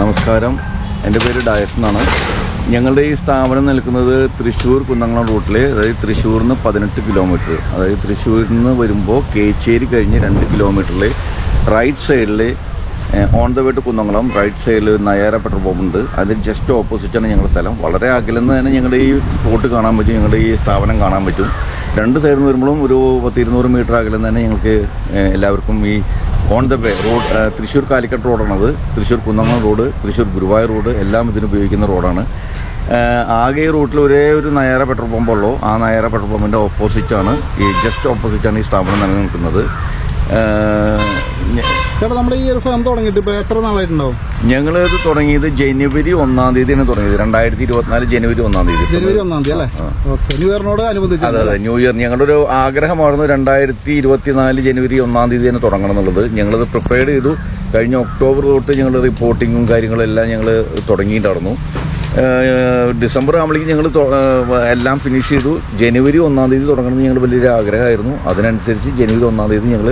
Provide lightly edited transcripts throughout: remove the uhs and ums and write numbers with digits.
നമസ്കാരം, എൻ്റെ പേര് ഡയസ് എന്നാണ്. ഞങ്ങളുടെ ഈ സ്ഥാപനം നിൽക്കുന്നത് തൃശ്ശൂർ കുന്നംകുളം റൂട്ടിൽ, അതായത് തൃശ്ശൂരിൽ നിന്ന് 18 കിലോമീറ്റർ, അതായത് തൃശ്ശൂരിൽ നിന്ന് വരുമ്പോൾ കേച്ചേരി കഴിഞ്ഞ് 2 കിലോമീറ്ററിൽ റൈറ്റ് സൈഡിൽ on the way to Kunnamkulam right സൈഡിൽ നയാര പെട്രോൾ പമ്പ് ഉണ്ട്. അതിന് ജസ്റ്റ് ഓപ്പോസിറ്റാണ് ഞങ്ങളുടെ സ്ഥലം. വളരെ അകലെന്ന് തന്നെ ഞങ്ങളുടെ ഈ റൂട്ട് കാണാൻ പറ്റും, ഞങ്ങളുടെ ഈ സ്ഥാപനം കാണാൻ പറ്റും. രണ്ട് സൈഡിൽ നിന്ന് വരുമ്പോഴും ഒരു 200 മീറ്റർ അകലെന്ന് തന്നെ ഞങ്ങൾക്ക് എല്ലാവർക്കും ഈ on the way road, Thrissur Calicut റോഡാണത്. തൃശ്ശൂർ കുന്നംകുളം റോഡ്, തൃശ്ശൂർ ഗുരുവായൂർ റോഡ് എല്ലാം ഇതിന് ഉപയോഗിക്കുന്ന റോഡാണ്. ആകെ ഈ റൂട്ടിൽ ഒരേ ഒരു നയാര പെട്രോൾ പമ്പുള്ളൂ. ആ നയാര പെട്രോൾ പമ്പിൻ്റെ ഓപ്പോസിറ്റാണ്, ഈ ജസ്റ്റ് ഓപ്പോസിറ്റാണ് ഈ സ്ഥാപനം നിലനിൽക്കുന്നത്. ചേട്ടാ, നമ്മുടെ ഈ ഒരു ഫാം തുടങ്ങിയിട്ട് ഇപ്പോൾ എത്ര നാളായിട്ടുണ്ടാവും? ഞങ്ങൾ ഇത് തുടങ്ങിയത് ജനുവരി 1-ാം തീയതിയാണ് തുടങ്ങിയത്. 2024 ജനുവരി 1-ാം തീയതി. ജനുവരി 1-ാം തീയതി അല്ലേ? ഓക്കെ. ന്യൂ ഇയറിനോട് അനുബന്ധിച്ച്. അതെ, ന്യൂ ഇയർ ഞങ്ങളുടെ ഒരു ആഗ്രഹമായിരുന്നു 2024 ജനുവരി 1-ാം തീയതി തന്നെ തുടങ്ങണം എന്നുള്ളത്. ഞങ്ങളത് പ്രിപ്പയർ ചെയ്തു. കഴിഞ്ഞ ഒക്ടോബർ തൊട്ട് ഞങ്ങൾ റിപ്പോർട്ടിങ്ങും കാര്യങ്ങളെല്ലാം ഞങ്ങൾ തുടങ്ങിയിട്ടുണ്ടായിരുന്നു. ഡിസംബർ ആകുമ്പോഴേക്കും ഞങ്ങൾ എല്ലാം ഫിനിഷ് ചെയ്തു. ജനുവരി 1-ാം തീയതി തുടങ്ങണമെന്ന് ഞങ്ങൾ വലിയൊരു ആഗ്രഹമായിരുന്നു. അതിനനുസരിച്ച് ജനുവരി 1-ാം തീയതി ഞങ്ങൾ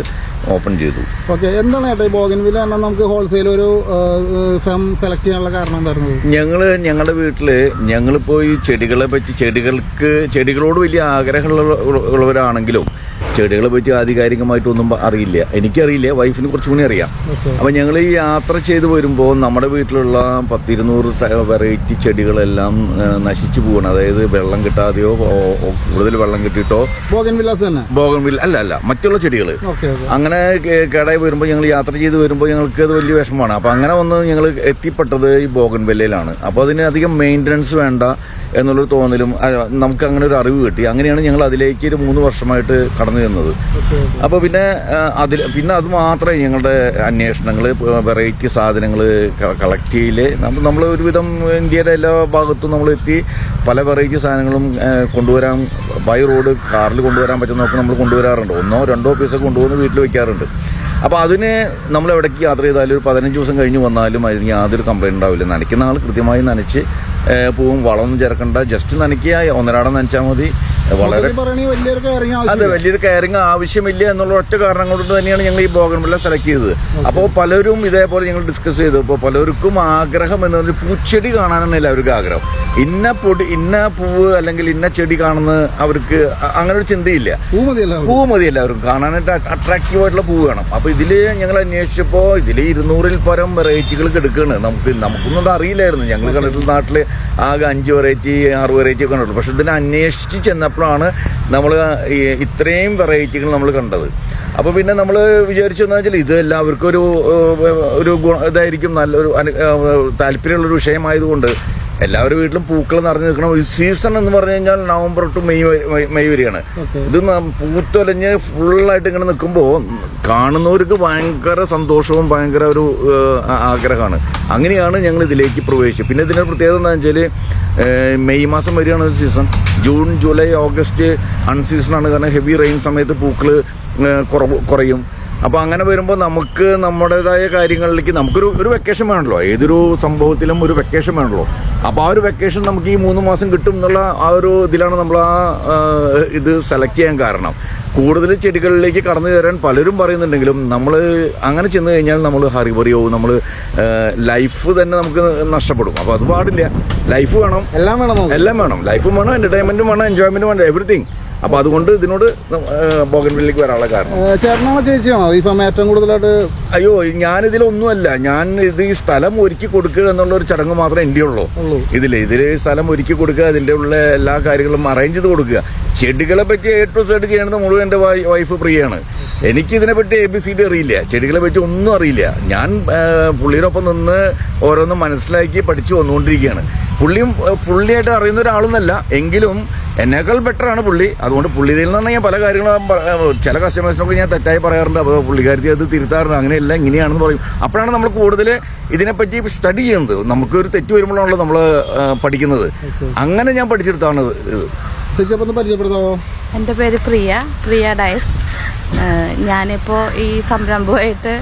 ഓപ്പൺ ചെയ്തു. ഓക്കെ. എന്താണ് ചേട്ടാ ഈ ബോഗൻവില്ല എന്നാൽ നമുക്ക് ഹോൾസെയിൽ ഒരു ഫാം സെലക്ട് ചെയ്യാനുള്ള കാരണം എന്തായിരുന്നു? ഞങ്ങളുടെ വീട്ടിൽ ഞങ്ങളിപ്പോൾ ഈ ചെടികളെ പറ്റി ചെടികളോട് വലിയ ആഗ്രഹമുള്ളവരാണെങ്കിലും ചെടികളെ പറ്റി ആധികാരികമായിട്ടൊന്നും അറിയില്ല. എനിക്കറിയില്ല, വൈഫിന് കുറച്ചുകൂടി അറിയാം. അപ്പം ഞങ്ങൾ ഈ യാത്ര ചെയ്ത് വരുമ്പോൾ നമ്മുടെ വീട്ടിലുള്ള 100-200 വെറൈറ്റി ചെടികളെല്ലാം നശിച്ചു പോകണം. അതായത് വെള്ളം കിട്ടാതെയോ കൂടുതൽ വെള്ളം കിട്ടിയിട്ടോ ബോഗൻവില്ല അല്ല മറ്റുള്ള ചെടികൾ അങ്ങനെ കേടായി വരുമ്പോൾ ഞങ്ങൾ യാത്ര ചെയ്ത് വരുമ്പോൾ ഞങ്ങൾക്ക് അത് വലിയ വിഷമമാണ്. അപ്പോൾ അങ്ങനെ വന്ന് ഞങ്ങൾ എത്തിപ്പെട്ടത് ഈ ബോഗൻവില്ലയിലാണ്. അപ്പോൾ അതിന് അധികം മെയിൻ്റനൻസ് വേണ്ട എന്നുള്ളൊരു തോന്നലും നമുക്ക് അങ്ങനെ ഒരു അറിവ് കിട്ടി. അങ്ങനെയാണ് ഞങ്ങൾ അതിലേക്ക് ഒരു 3 വർഷമായിട്ട് കടന്നു ചെന്നത്. അപ്പോൾ പിന്നെ അത് മാത്രമേ ഞങ്ങളുടെ അന്വേഷണങ്ങൾ, വെറൈറ്റി സാധനങ്ങൾ കളക്ട് ചെയ്യല്. നമ്മൾ ഒരുവിധം ഇന്ത്യയുടെ എല്ലാ ഭാഗത്തും നമ്മൾ എത്തി പല വെറൈറ്റി സാധനങ്ങളും കൊണ്ടുവരാൻ ബൈ റോഡ് കാറിൽ കൊണ്ടുവരാൻ പറ്റുന്നതൊക്കെ നമ്മൾ കൊണ്ടുവരാറുണ്ട്. 1-2 പീസൊക്കെ കൊണ്ടുവന്ന് വീട്ടിൽ വയ്ക്കാറുണ്ട്. അപ്പോൾ അതിന് നമ്മൾ എവിടേക്ക് യാത്ര ചെയ്താലും ഒരു 15 ദിവസം കഴിഞ്ഞ് വന്നാലും അതിന് യാതൊരു കംപ്ലൈൻറ്റ് ഉണ്ടാവില്ല. നനയ്ക്കുന്ന ആൾ കൃത്യമായി നനച്ച് പൂവും വളമൊന്നും ചേർക്കണ്ട, ജസ്റ്റ് നനയ്ക്കുക, ഒന്നരാടം നനച്ചാൽ മതി. വളരെ വലിയൊരു കെയറിങ് ആവശ്യമില്ല എന്നുള്ള ഒറ്റ കാരണം കൊണ്ട് തന്നെയാണ് ഞങ്ങൾ ഈ ബോഗൻവില്ല സെലക്ട് ചെയ്തത്. അപ്പോൾ പലരും ഇതേപോലെ ഞങ്ങൾ ഡിസ്കസ് ചെയ്തു. ഇപ്പോൾ പലർക്കും ആഗ്രഹം എന്ന് പറഞ്ഞാൽ പൂച്ചെടി കാണാനാണ് എല്ലാവർക്കും ആഗ്രഹം. ഇന്ന പൂവ് അല്ലെങ്കിൽ ഇന്ന ചെടി കാണുന്ന അവർക്ക് അങ്ങനെ ഒരു ചിന്തയില്ല. പൂ മതി എല്ലാവർക്കും കാണാനായിട്ട് അട്രാക്റ്റീവ് ആയിട്ടുള്ള പൂവ് വേണം. അപ്പോൾ ഇതിൽ ഞങ്ങൾ അന്വേഷിച്ചപ്പോൾ ഇതിൽ 200-ൽ പരം വെറൈറ്റികൾ എടുക്കുകയാണ്. നമുക്കൊന്നും അത് അറിയില്ലായിരുന്നു. ഞങ്ങൾ കണ്ടിട്ടുള്ള നാട്ടിൽ ആകെ 5 വെറൈറ്റി 6 വെറൈറ്റി ഒക്കെ കണ്ടിട്ടുള്ളൂ. പക്ഷെ ഇതിനെ അന്വേഷിച്ച് ചെന്നപ്പോഴാണ് നമ്മൾ ഇത്രയും വെറൈറ്റികൾ നമ്മൾ കണ്ടത്. അപ്പോൾ പിന്നെ നമ്മൾ വിചാരിച്ചെന്ന് വെച്ചാൽ ഇത് എല്ലാവർക്കും ഒരു ഇതായിരിക്കും, നല്ലൊരു താല്പര്യമുള്ളൊരു വിഷയമായതുകൊണ്ട് എല്ലാവരുടെ വീട്ടിലും പൂക്കൾ നിറഞ്ഞു നിൽക്കണം. ഈ സീസൺ എന്ന് പറഞ്ഞു കഴിഞ്ഞാൽ നവംബർ ടു മെയ് വരെയാണ്. ഇത് പൂത്തൊലഞ്ഞ് ഫുള്ളായിട്ട് ഇങ്ങനെ നിൽക്കുമ്പോൾ കാണുന്നവർക്ക് ഭയങ്കര സന്തോഷവും ഭയങ്കര ഒരു ആഗ്രഹമാണ്. അങ്ങനെയാണ് ഞങ്ങൾ ഇതിലേക്ക് പ്രവേശിച്ചത്. പിന്നെ ഇതിൻ്റെ പ്രത്യേകത എന്താണെന്ന് വെച്ചാൽ മെയ് മാസം വരെയാണ് സീസൺ. ജൂൺ ജൂലൈ ഓഗസ്റ്റ് അൺസീസണാണ്. കാരണം ഹെവി റെയിൻ സമയത്ത് പൂക്കൾ കുറയും. അപ്പോൾ അങ്ങനെ വരുമ്പോൾ നമുക്ക് നമ്മുടേതായ കാര്യങ്ങളിലേക്ക് നമുക്കൊരു വെക്കേഷൻ വേണമല്ലോ. ഏതൊരു സംഭവത്തിലും ഒരു വെക്കേഷൻ വേണമല്ലോ. അപ്പോൾ ആ ഒരു വെക്കേഷൻ നമുക്ക് ഈ 3 മാസം കിട്ടും എന്നുള്ള ആ ഒരു ഇതിലാണ് നമ്മൾ ഇത് സെലക്ട് ചെയ്യാൻ കാരണം. കൂടുതൽ ചെടികളിലേക്ക് കടന്നു കയറാൻ പലരും പറയുന്നുണ്ടെങ്കിലും നമ്മൾ അങ്ങനെ ചെന്ന് കഴിഞ്ഞാൽ നമ്മൾ ഹറിബറിയാവും, നമ്മൾ ലൈഫ് തന്നെ നമുക്ക് നഷ്ടപ്പെടും. അപ്പോൾ അത് പാടില്ല. ലൈഫ് വേണം, എല്ലാം വേണം. ലൈഫും വേണം, എൻ്റർടൈൻമെൻറ്റും വേണം, എൻജോയ്മെൻറ്റും വേണം, എവറിത്തിങ്. അപ്പോൾ അതുകൊണ്ട് ഇതിനോട് ബോഗൻവില്ലയിലേക്ക് വരാനുള്ള കാരണം. ചേട്ടനാണോ ചേച്ചിയാണോ ഈ ഫാം ഏറ്റവും കൂടുതലായിട്ട്? അയ്യോ, ഞാനിതിലൊന്നുമല്ല. ഈ സ്ഥലം ഒരുക്കി കൊടുക്കുക എന്നുള്ള ഒരു ചടങ്ങ് മാത്രമേ എൻ്റെ ഉള്ളൂ. ഇതിൽ സ്ഥലം ഒരുക്കി കൊടുക്കുക, അതിൻ്റെ ഉള്ള എല്ലാ കാര്യങ്ങളും അറേഞ്ച് ചെയ്ത് കൊടുക്കുക. ചെടികളെ പറ്റി A to Z ചെയ്യണത് മുഴുവൻ എൻ്റെ വൈഫ് പ്രിയാണ്. എനിക്കിതിനെപ്പറ്റി ABCD അറിയില്ല, ചെടികളെ പറ്റി ഒന്നും അറിയില്ല. ഞാൻ പുള്ളിയോടൊപ്പം നിന്ന് ഓരോന്നും മനസ്സിലാക്കി പഠിച്ചു വന്നുകൊണ്ടിരിക്കുകയാണ്. പുള്ളിയും ഫുള്ളിയായിട്ട് അറിയുന്ന ഒരാളൊന്നല്ല, എങ്കിലും എന്നേക്കാൾ ബെറ്ററാണ് പുള്ളി. അതുകൊണ്ട് പുള്ളിയിൽ നിന്നാണ് ഞാൻ പല കാര്യങ്ങളും ചില കസ്റ്റമേഴ്സിനൊക്കെ ഞാൻ തെറ്റായി പറയാറുണ്ട്. അപ്പോൾ പുള്ളിക്കാരത്തി അത് തിരുത്താറുണ്ട്. അങ്ങനെയല്ല, ഇങ്ങനെയാണെന്ന് പറയും. അപ്പോഴാണ് നമ്മൾ കൂടുതൽ ഇതിനെപ്പറ്റി സ്റ്റഡി ചെയ്യുന്നത്. നമുക്കൊരു തെറ്റ് വരുമ്പോഴാണല്ലോ നമ്മൾ പഠിക്കുന്നത്. അങ്ങനെ ഞാൻ പഠിച്ചെടുത്താണ് ഇത്. പരിചയപ്പെടുത്താമോ? എൻ്റെ പേര് പ്രിയ ഡയസ്. ഞാനിപ്പോൾ ഈ സംരംഭമായിട്ട്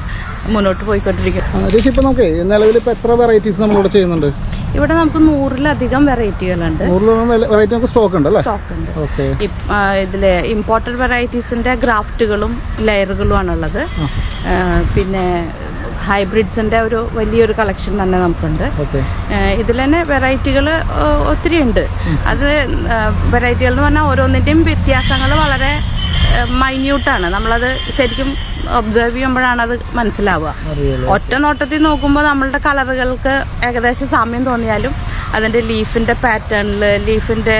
മുന്നോട്ട് പോയിക്കൊണ്ടിരിക്കുന്നു. ചേച്ചി, ഇപ്പോൾ നമുക്ക് നിലവിൽ ഇപ്പോൾ എത്ര വെറൈറ്റീസ് നമ്മളിവിടെ ചെയ്യുന്നുണ്ട്? ഇവിടെ നമുക്ക് 100-ലധികം വെറൈറ്റികളുണ്ട്. സ്റ്റോക്ക് ഉണ്ട്. ഇതില് ഇമ്പോർട്ടഡ് വെറൈറ്റീസിന്റെ ഗ്രാഫ്റ്റുകളും ലെയറുകളും ആണുള്ളത്. പിന്നെ ഹൈബ്രിഡ്സിൻ്റെ ഒരു വലിയൊരു കളക്ഷൻ തന്നെ നമുക്കുണ്ട്. ഓക്കെ. ഇതിൽ തന്നെ വെറൈറ്റികൾ ഒത്തിരി ഉണ്ട്. അത് വെറൈറ്റികൾ എന്ന് പറഞ്ഞാൽ ഓരോന്നിൻ്റെയും വ്യത്യാസങ്ങൾ വളരെ മൈന്യൂട്ടാണ്. നമ്മളത് ശരിക്കും ഒബ്സർവ് ചെയ്യുമ്പോഴാണ് അത് മനസ്സിലാവുക. ഒറ്റ നോട്ടത്തിൽ നോക്കുമ്പോൾ നമ്മളുടെ കളറുകൾക്ക് ഏകദേശം സാമ്യം തോന്നിയാലും അതിൻ്റെ ലീഫിൻ്റെ പാറ്റേണിൽ, ലീഫിൻ്റെ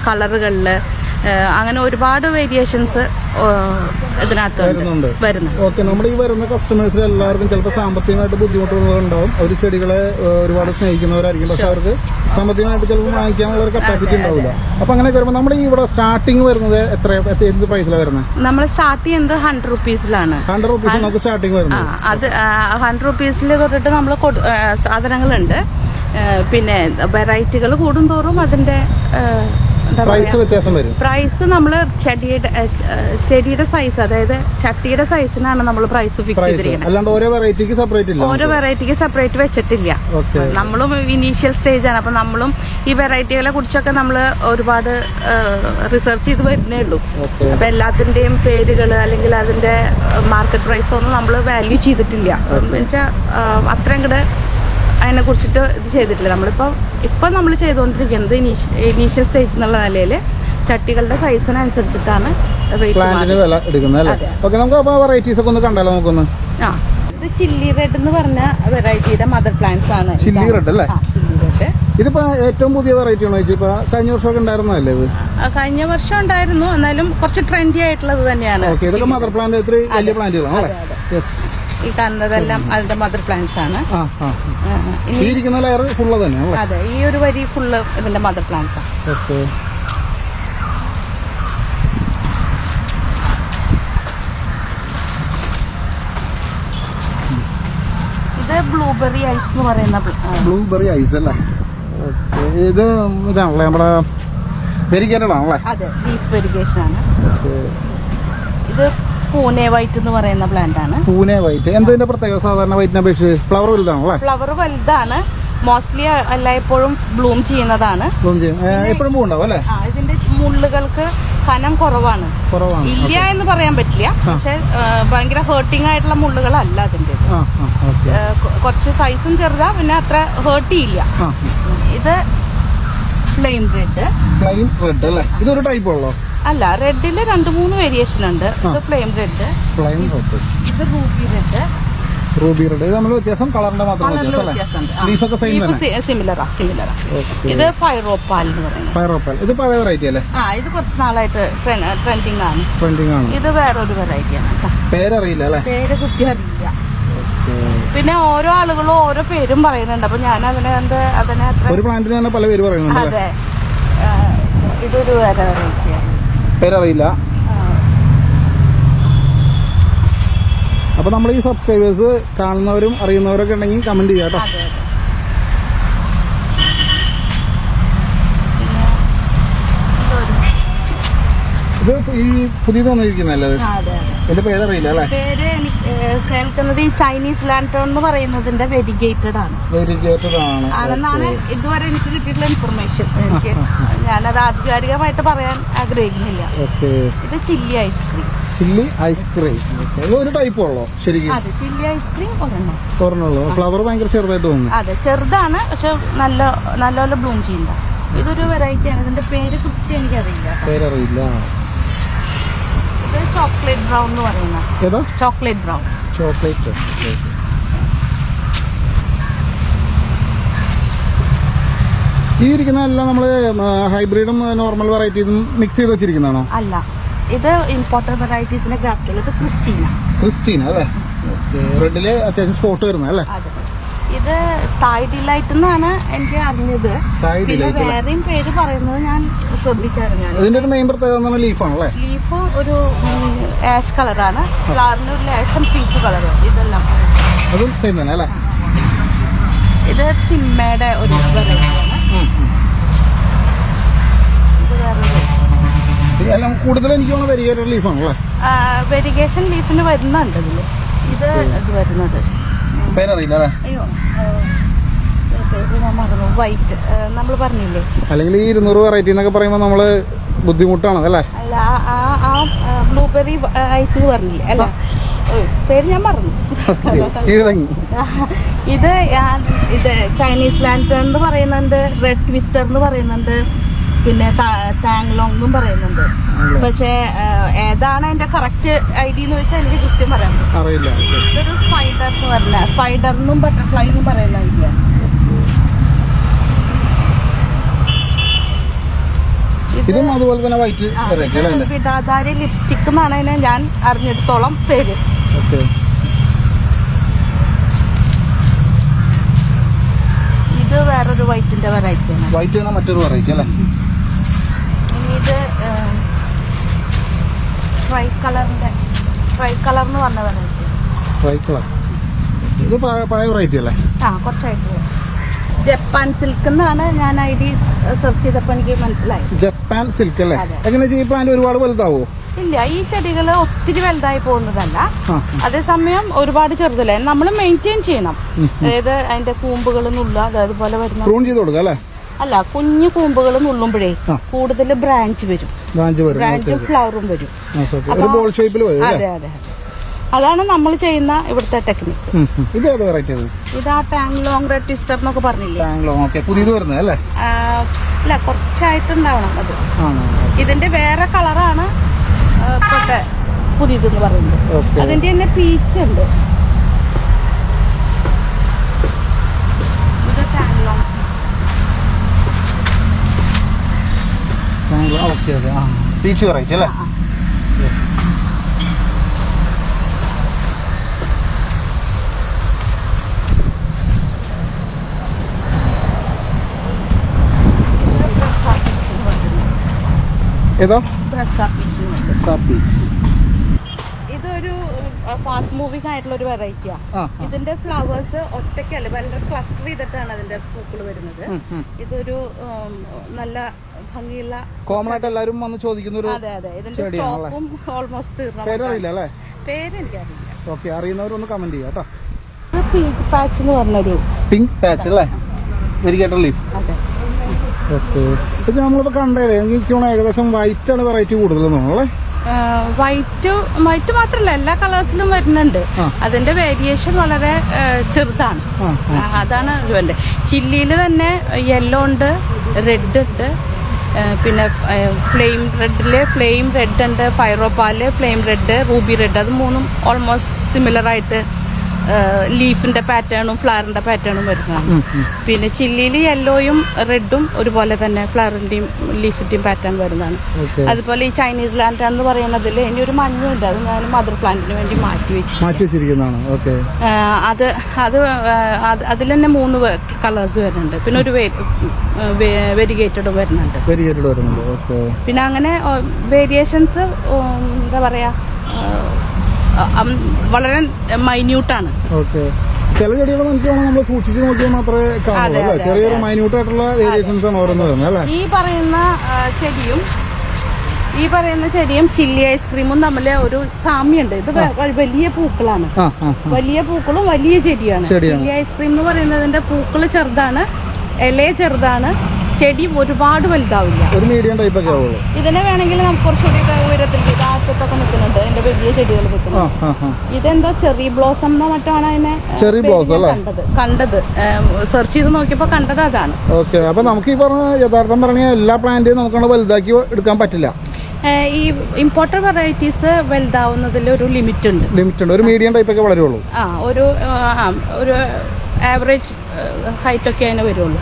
കളറുകളിൽ അങ്ങനെ ഒരുപാട് വേരിയേഷൻസ് ഇതിനകത്ത് വരുന്നുണ്ട്. ഓക്കെ. നമ്മുടെ ഈ വരുന്ന കസ്റ്റമേഴ്സിൽ എല്ലാവർക്കും ചിലപ്പോൾ സാമ്പത്തികമായിട്ട് ബുദ്ധിമുട്ടുകളുണ്ടാവും. അവർ ചെടികളെ ഒരുപാട് സ്നേഹിക്കുന്നവരായിരിക്കും. പക്ഷെ അവർക്ക് സാമ്പത്തികമായിട്ട് ചിലപ്പോൾ വാങ്ങിക്കാനുള്ള ഒരു കപ്പാസിറ്റി ഉണ്ടാവില്ല. അപ്പൊ അങ്ങനെ വരുമ്പോൾ നമ്മുടെ ഈ ഇവിടെ സ്റ്റാർട്ടിങ് വരുന്നത് എന്ത് പ്രൈസിലാണ് വരുന്നത്? നമ്മൾ സ്റ്റാർട്ട് ചെയ്യുന്നത് 100 rupeesലാണ്. 100 rupees നമുക്ക് സ്റ്റാർട്ടിങ് വരുന്നത്. അത് 100 rupeesൽ തൊട്ടിട്ട് നമ്മൾ സാധനങ്ങളുണ്ട്. പിന്നെ വെറൈറ്റികൾ കൂടുന്തോറും അതിന്റെ പ്രൈസ് വ്യത്യാസം വരും. പ്രൈസ് നമ്മൾ ചെടിയുടെ സൈസ്, അതായത് ചട്ടിയുടെ സൈസിനാണ് നമ്മൾ പ്രൈസ് ഫിക്സ് ചെയ്തിരിക്കുന്നത്. അല്ലാണ്ട് ഓരോ വെറൈറ്റിക്ക് സെപ്പറേറ്റ് ഇല്ല. ഓരോ വെറൈറ്റിക്ക് സെപ്പറേറ്റ് വെച്ചിട്ടില്ല. നമ്മളും ഇനീഷ്യൽ സ്റ്റേജ് ആണ്. അപ്പൊ നമ്മളും ഈ വെറൈറ്റികളെ കുറിച്ചൊക്കെ നമ്മൾ ഒരുപാട് റിസർച്ച് ചെയ്ത് വരുന്നേ ഉള്ളൂ. അപ്പൊ എല്ലാത്തിന്റെയും പേരുകൾ അല്ലെങ്കിൽ അതിന്റെ മാർക്കറ്റ് പ്രൈസ് ഒന്നും നമ്മൾ വാല്യൂ ചെയ്തിട്ടില്ല. എന്നുവെച്ചാൽ അത്രയും കൂടെ അതിനെ കുറിച്ചിട്ട് ഇത് ചെയ്തിട്ടില്ല. ഇപ്പം നമ്മൾ ചെയ്തുകൊണ്ടിരിക്കുന്നത് ഇനീഷ്യൽ സ്റ്റേജ് എന്നുള്ള നിലയിൽ ചട്ടികളുടെ സൈസിനനുസരിച്ചിട്ടാണ് വില എടുക്കുന്നത്. നമുക്ക് വെറൈറ്റീസ് ഒക്കെ ഒന്ന് കണ്ടാലോ നമുക്കൊന്ന്. ഇത് ചില്ലി റെഡ് എന്ന് പറഞ്ഞ വെറൈറ്റിയുടെ മദർ പ്ലാന്റ്സ് ആണ്. ചില്ലി റെഡ് അല്ലേ? Chilli red. ഇതിപ്പോ ഏറ്റവും പുതിയ വെറൈറ്റി ആണോ ചോദിച്ചാൽ? ഇപ്പൊ കഴിഞ്ഞ വർഷമൊക്കെ ഉണ്ടായിരുന്നല്ലേ ഇത്? കഴിഞ്ഞ വർഷം ഉണ്ടായിരുന്നു, എന്നാലും കുറച്ച് ട്രെൻഡി ആയിട്ടുള്ളത് തന്നെയാണ്. ഇതൊക്കെ മദർ പ്ലാന്റ്, വലിയ പ്ലാന്റുകളാണ്. ഈ കാണുന്നതെല്ലാം അതിന്റെ മദർ പ്ലാന്റ്സ് ആണ്. അതെ, ഈ ഒരു വരി ഫുള്ള് ഇതിന്റെ മദർ പ്ലാന്റ്സ് ആണ്. ഇത് ബ്ലൂബെറി ഐസ് എന്ന് പറയുന്ന ബ്ലൂബെറി ഐസ് അല്ലേ? ഇത് ഇതാണല്ലേ നമ്മുടെ വെരിഗേറ്റഡ് ആണല്ലേ? അതെ, ലീഫ് വെരിഗേഷൻ ആണ്. ഇത് പൂനെ വൈറ്റ് എന്ന് പറയുന്ന പ്ലാന്റ് ആണ്. പൂനെ വൈറ്റ് എന്തിന്റെ പ്രത്യേകത? സാധാരണ വൈറ്റിനെ അപേക്ഷിച്ച് ഫ്ലവർ വലുതാണല്ലേ? ഫ്ലവർ വലുതാണ്. മോസ്റ്റ്ലി എല്ലായ്പ്പോഴും ബ്ലൂം ചെയ്യുന്നതാണ്. എപ്പോഴും പൂ ഉണ്ടാവും അല്ലേ? ഇതിന്റെ മുള്ളുകൾക്ക് കനം കുറവാണ്. ഇല്ല എന്ന് പറയാൻ പറ്റില്ല, പക്ഷെ ഭയങ്കര ഹേർട്ടിംഗ് ആയിട്ടുള്ള മുള്ളുകളല്ല അതിന്റെ. കുറച്ച് സൈസും ചെറുതാ, പിന്നെ അത്ര ഹേർട്ട് ചെയ്യില്ല. ഇത് ഫ്ലെയിം റെഡ്. ഫ്ലെയിം റെഡ് അല്ലേ? ഇതൊരു ടൈപ്പ് ഉള്ളോ? അല്ല, റെഡില് 2-3 വേരിയേഷൻ ഉണ്ട്. ഇത് ഫ്ലെയിം റെഡ്, ഇത് റൂബി റെഡ്. റൂബി റെഡ് തമ്മിൽ വ്യത്യാസം കളറിന്റെ മാത്രം സിമിലറാ. ഇത് ഫൈറോപ്പാൽ എന്ന് പറയുന്നത്. ഫൈറോപ്പാൽ ഇത് പഴയ വെറൈറ്റി അല്ലേ? ഇത് കുറച്ച് നാളായിട്ട് ട്രെൻഡിങ് ആണ്. ഇത് വേറൊരു വെറൈറ്റിയാണ്. പേരറിയില്ല അല്ലേ? പേര് കുട്ടി അറിയില്ല. പിന്നെ ഓരോ ആളുകളും ഓരോ പേരും പറയുന്നുണ്ട്. അപ്പൊ ഞാൻ അതിനെ ഒരു പ്ലാന്റിന് തന്നെ പല പേര് പറയുന്നുണ്ട്. അതെ, ഇതൊരു വേറെ വെറൈറ്റിയാണ്. പേരറിയില്ല. അപ്പൊ നമ്മൾ ഈ സബ്സ്ക്രൈബേഴ്സ് കാണുന്നവരും അറിയുന്നവരൊക്കെ ഉണ്ടെങ്കിൽ കമന്റ് ചെയ്യാം കേട്ടോ. ഇത് ഈ പുതിയത് വന്നിരിക്കുന്നല്ലേ? എന്റെ പേരറിയില്ല അല്ലേ? പേര് കേൾക്കുന്നത് ഈ ചൈനീസ് ലാൻഡ്രോൺ എന്ന് പറയുന്നതിന്റെ വെരിഗേറ്റഡ് ആണ്. വെരിഗേറ്റഡ് ആണെന്നാണ് ഇതുവരെ എനിക്ക് കിട്ടിയിട്ടുള്ള ഇൻഫർമേഷൻ. ഞാനത് ആധികാരികമായിട്ട് പറയാൻ ആഗ്രഹിക്കുന്നില്ല. ഇത് ചില്ലി ഐസ്ക്രീം. ചില്ലി ഐസ്ക്രീം ഒരു ടൈപ്പ് ഉള്ളോ? ശരിക്കും അതെ, ചില്ലി ഐസ്ക്രീം ഒരെണ്ണുള്ളൂ. ഫ്ലവർ ഭയങ്കര ചെറുതായിട്ട് തോന്നുന്നു. അതെ, ചെറുതാണ്, പക്ഷെ നല്ലപോലെ ബ്ലൂം ചെയ്യണ്ട. ഇതൊരു വെറൈറ്റിയാണ്. ഇതിന്റെ പേര് കൃത്യം എനിക്കറിയില്ല. പേരറിയില്ല. ഇത് ചോക്ലേറ്റ് ബ്രൗൺ എന്ന് പറയുന്ന. ഏതാ? Chocolate brown. ചോക്ലേറ്റ്. ഈ ഇരിക്കുന്നതെല്ലാം നമ്മള് ഹൈബ്രിഡും നോർമൽ വെറൈറ്റീസും മിക്സ് ചെയ്ത് വെച്ചിരിക്കുന്നതാണോ? അല്ല, ഇത് ഇമ്പോർട്ടഡ് വെറൈറ്റീസിന്റെ ഗ്രാഫ്റ്റുകൾ. ഇത് ക്രിസ്റ്റീന അല്ലേ? റെഡില് അത്യാവശ്യം സ്പോട്ട് വരുന്നത് അല്ലേ? ഇത് തായ് ഡിലൈറ്റ് എന്നാണ് എനിക്ക് അറിഞ്ഞത്. പിന്നെ വേറെയും പേര് പറയുന്നത് ഞാൻ ശ്രദ്ധിച്ചായിരുന്നു. ഇതിന്റെ ഒരു മെയിൻ പ്രത്യേകത ലീഫാണല്ലേ? ലീഫ് ഒരു ആഷ് കളറാണ്, ഫ്ലവറിന് ഒരു ലേശം പീച്ച് കളർ. ഇതെല്ലാം അതും സെയിം തന്നെ അല്ലേ? ഇത് തിമ്മയുടെ ഒരു വെറൈറ്റിയാണ്. ഇത് വേറെ കൂടുതൽ എനിക്ക് തോന്നുന്നു വെരിഗേറ്റഡ് ലീഫാണല്ലേ? വെരിഗേഷൻ ലീഫിന് വരുന്നുണ്ട് ഇതില്. ഇത് വരുന്നത് പേരറിയില്ല അല്ലേ? അയ്യോ, ഞാൻ മറന്നു. വൈറ്റ് നമ്മൾ പറഞ്ഞില്ലേ? അല്ലെങ്കിൽ ഈ 200 വെറൈറ്റി എന്നൊക്കെ പറയുമ്പോൾ നമ്മള് ബുദ്ധിമുട്ടാണ് അല്ലേ? അല്ല, ആ ബ്ലൂബെറി ഐസ് പറഞ്ഞില്ലേ? അല്ല, പേര് ഞാൻ പറഞ്ഞു. കീഴടങ്ങി. ഇത് ചൈനീസ് ലാൻറ്റേൺ എന്ന് പറയുന്നുണ്ട്, റെഡ് ട്വിസ്റ്റർ എന്ന് പറയുന്നുണ്ട്, പിന്നെ താങ്ലോങ് എന്നും പറയുന്നുണ്ട്. പക്ഷെ ഏതാണ് അതിന്റെ കറക്റ്റ് ഐഡിയ എന്ന് വെച്ചാൽ എനിക്ക് കൃത്യം പറയാൻ അറിയില്ല. ഇതൊരു സ്പൈഡർ എന്ന് പറഞ്ഞ സ്പൈഡറിനും ബട്ടർഫ്ലൈ എന്നും പറയുന്ന ഐഡിയ. ഇതും അതുപോലെ തന്നെ വൈറ്റ് വിടാധാരി ലിപ്സ്റ്റിക് എന്നാണ് അതിനെ ഞാൻ അറിഞ്ഞിടത്തോളം പേര്. ഇത് വേറൊരു വൈറ്റിന്റെ വെറൈറ്റി ആണ്. വൈറ്റ് ആണ് മറ്റൊരു വെറൈറ്റി അല്ലേ? ഇനി ഇത് ട്രൈ കളർ എന്ന് പറഞ്ഞ വെറൈറ്റി. ട്രൈ കളർ ഇത് പഴയ വെറൈറ്റി അല്ലേ? ആ, കുറച്ചായിട്ടുള്ള ജപ്പാൻ സിൽക്ക് എന്നാണ് ഞാൻ ഐഡി സെർച്ച് ചെയ്തപ്പോൾ എനിക്ക് മനസ്സിലായി. ജപ്പാൻ സിൽക്ക് അല്ലേ? എങ്ങനെ ഈ പ്ലാന്റ് ഒരുപാട് വലുതാവോ? ഇല്ല, ഈ ചെടികൾ ഒത്തിരി വലുതായി പോകുന്നതല്ല, അതേസമയം ഒരുപാട് ചെറുതല്ല. നമ്മൾ മെയിൻറ്റെയിൻ ചെയ്യണം. അതായത് അതിന്റെ കൂമ്പുകൾ നുള്ളുക, അതുപോലെ വരുന്ന പ്രൂൺ ചെയ്ത് കൊടുക്കുക അല്ലേ? അല്ല, കുഞ്ഞു കൂമ്പുകൾ നുള്ളുമ്പോഴേ കൂടുതൽ ബ്രാഞ്ച് വരും, ബ്രാഞ്ചും ഫ്ലവറും വരും. അതെ അതെ, അതാണ് നമ്മൾ ചെയ്യുന്ന ഇവിടുത്തെ ടെക്നിക്ക്. ഇത് ആ ടാങ്ലോങ് റെഡ് ട്വിസ്റ്റർ എന്നൊക്കെ പറഞ്ഞില്ലേ? അല്ല, കുറച്ചായിട്ടുണ്ടാവണം അത്. ഇതിന്റെ വേറെ കളറാണ് ഇപ്പോഴത്തെ പുതിയതെന്ന് പറയുന്നത്. അതിന്റെ തന്നെ പീച്ച് ഉണ്ട്. ഇത് ടാങ്ലോങ്. പീച്ച് വെറൈറ്റി അല്ലേ? ഇതൊരു ഫാസ്റ്റ് മൂവിംഗ് ആയിട്ടുള്ള ഒരു വെറൈറ്റിയാണ്. ഇതിന്റെ ഫ്ലവേഴ്സ് ഒറ്റയ്ക്കല്ല, വളരെ ക്ലസ്റ്റർ ചെയ്തിട്ടാണ് അതിന്റെ പൂക്കൾ വരുന്നത്. ഇതൊരു നല്ല ഭംഗിയുള്ള, കോമൺ ആയിട്ട് എല്ലാവരും വന്ന് ചോദിക്കുന്ന. അതെ അതെ, ഇതിന്റെ സ്റ്റോക്കും ഓൾമോസ്റ്റ് തീർന്നു. പേര് എനിക്കറിയില്ല. അറിയുന്നവരൊന്ന് കമന്റ് ചെയ്യാം കേട്ടോ. ഇത് പിങ്ക് പാച്ച് എന്ന് പറഞ്ഞൊരു പിങ്ക് പാച്ച് അല്ലേ? Variegated leaf. അതെ. ഇത് നമ്മളിപ്പോ കണ്ടേ, എനിക്ക് ഏകദേശം വൈറ്റ് ആണ് വെറൈറ്റി കൂടുതലെന്നാണല്ലേ? വൈറ്റ് മാത്രല്ല, എല്ലാ കളേഴ്സിലും വരുന്നുണ്ട്. അതിന്റെ വേരിയേഷൻ വളരെ ചെറുതാണ്. അതാണ് ഇവന്റെ. ചില്ലിയിൽ തന്നെ യെല്ലോ ഉണ്ട്, റെഡ് ഉണ്ട്, പിന്നെ ഫ്ലെയിം റെഡില് ഫ്ലെയിം റെഡ് ഉണ്ട്, ഫൈറോപ്പാല് ഫ്ലെയിം റെഡ്, റൂബി റെഡ്. അത് മൂന്നും ഓൾമോസ്റ്റ് സിമിലർ ആയിട്ട് ലീഫിന്റെ പാറ്റേണും ഫ്ലവറിന്റെ പാറ്റേണും വരുന്നതാണ്. പിന്നെ ചില്ലിയിൽ യെല്ലോയും റെഡും ഒരുപോലെ തന്നെ ഫ്ലവറിന്റെയും ലീഫിന്റെയും പാറ്റേൺ വരുന്നതാണ്. അതുപോലെ ഈ ചൈനീസ് ലാൻഡ് എന്ന് പറയുന്നതിൽ ഇനി ഒരു മഞ്ഞുണ്ട്, അത് ഞാൻ മദർ പ്ലാന്റിന് വേണ്ടി മാറ്റി വെച്ചിരിക്കുന്നതാണ്. അതിൽ തന്നെ 3 കളേഴ്സ് വരുന്നുണ്ട്. പിന്നെ ഒരു വെരിഗേറ്റഡും വരുന്നുണ്ട്. പിന്നെ അങ്ങനെ വേരിയേഷൻസ് എന്താ പറയാ, വളരെ മൈന്യൂട്ടാണ്. ചില ചെടികൾ നമ്മൾ സൂക്ഷിച്ച് നോക്കിയാൽ മാത്രമേ കാണുള്ളൂ. ചെറിയ മൈന്യൂട്ട് ആയിട്ടുള്ള വേരിയേഷൻസ് ആണ് ഓരോന്ന് വരുന്നത് അല്ലേ? ഈ പറയുന്ന ചെടിയും ചില്ലി ഐസ്ക്രീമും തമ്മിൽ ഒരു സാമ്യമുണ്ട്. ഇത് വലിയ പൂക്കളാണ്, വലിയ പൂക്കളും വലിയ ചെടിയാണ്. ചില്ലി ഐസ്ക്രീം എന്ന് പറയുന്നതിന്റെ പൂക്കള് ചെറുതാണ്, ഇല ചെറുതാണ്, ചെടി ഒരുപാട് വലുതാവില്ല, ഒരു മീഡിയം ടൈപ്പ് ഒക്കെ ആവുള്ളൂ. ഇതിനെ വേണമെങ്കിൽ നമുക്ക് കുറച്ചുകൂടി ഉയരത്തിൽ കാറ്റത്തൊക്കെ നിൽക്കുന്നുണ്ട്. എന്റെ വലിയ ചെടികൾ നിൽക്കുന്നുണ്ട്. ഇതെന്തോ ചെറി ബ്ലോസം എന്നോ മറ്റാണ് അതിനെ കണ്ടത്. സെർച്ച് ചെയ്ത് നോക്കിയപ്പോ കണ്ടത് അതാണ്. അപ്പൊ നമുക്ക് ഈ പറഞ്ഞ യഥാർത്ഥം പറഞ്ഞ എല്ലാ പ്ലാന്റും നമുക്ക് വലുതാക്കി എടുക്കാൻ പറ്റില്ല. ഈ ഇമ്പോർട്ടഡ് വെറൈറ്റീസ് വലുതാവുന്നതിൽ ഒരു ലിമിറ്റ് ഉണ്ട്. ഒരു മീഡിയം ടൈപ്പ് ഒക്കെ വളരുള്ളൂ. ഒരു ആവറേജ് ഹൈറ്റ് ഒക്കെ അതിന് വരുള്ളൂ.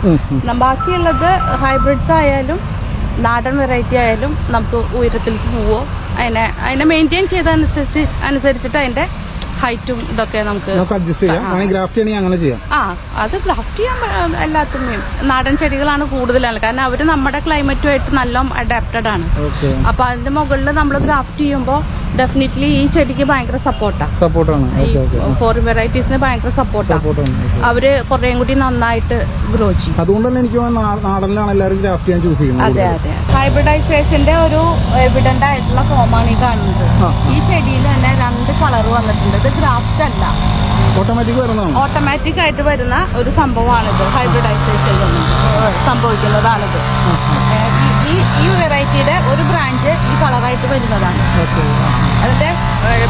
ബാക്കിയുള്ളത് ഹൈബ്രിഡ്സ് ആയാലും നാടൻ വെറൈറ്റി ആയാലും നമുക്ക് ഉയരത്തിലേക്ക് പോവോ, അതിനെ മെയിൻറ്റെയിൻ ചെയ്തനുസരിച്ചിട്ട് അതിന്റെ ഹൈറ്റും ഇതൊക്കെ നമുക്ക് അഡ്ജസ്റ്റ് ചെയ്യാം. അങ്ങനെ ചെയ്യാം. അത് ഗ്രാഫ്റ്റ് ചെയ്യാൻ എല്ലാത്തിനും നാടൻ ചെടികളാണ് കൂടുതലാണ്. കാരണം അവര് നമ്മുടെ ക്ലൈമറ്റുമായിട്ട് നല്ല അഡാപ്റ്റഡ് ആണ്. അപ്പൊ അതിന്റെ മുകളിൽ നമ്മൾ ഗ്രാഫ്റ്റ് ചെയ്യുമ്പോൾ ഡെഫിനറ്റ്ലി ഈ ചെടിക്ക് ഭയങ്കര സപ്പോർട്ടാണ്. ഈ ഫോറിൻ വെറൈറ്റീസിന് ഭയങ്കര സപ്പോർട്ടാണ്. അവര് കുറേയും കൂടി നന്നായിട്ട് ഗ്രോ ചെയ്യും. അതുകൊണ്ട് തന്നെ എനിക്ക് നാടനിലാണ് എല്ലാവരും ഗ്രാഫ്റ്റ് ചെയ്യാൻ ചൂസ് ചെയ്യുന്നത്. അതെ അതെ, ഹൈബ്രിഡൈസേഷന്റെ ഒരു എവിഡന്റ് ആയിട്ടുള്ള ഫോമാണ് ഈ കാണുന്നത്. ഈ ചെടിയിൽ തന്നെ 2 കളർ വന്നിട്ടുണ്ട്. ഇത് ഗ്രാഫ്റ്റ് അല്ല, ഓട്ടോമാറ്റിക് ആയിട്ട് വരുന്ന ഒരു സംഭവമാണിത്. ഹൈബ്രിഡൈസേഷൻ സംഭവിക്കുന്നതാണിത്. ഈ ഈ വെറൈറ്റിയുടെ ഒരു ബ്രാഞ്ച് ഈ കളറായിട്ട് വരുന്നതാണ്. ഓക്കെ. അതിന്റെ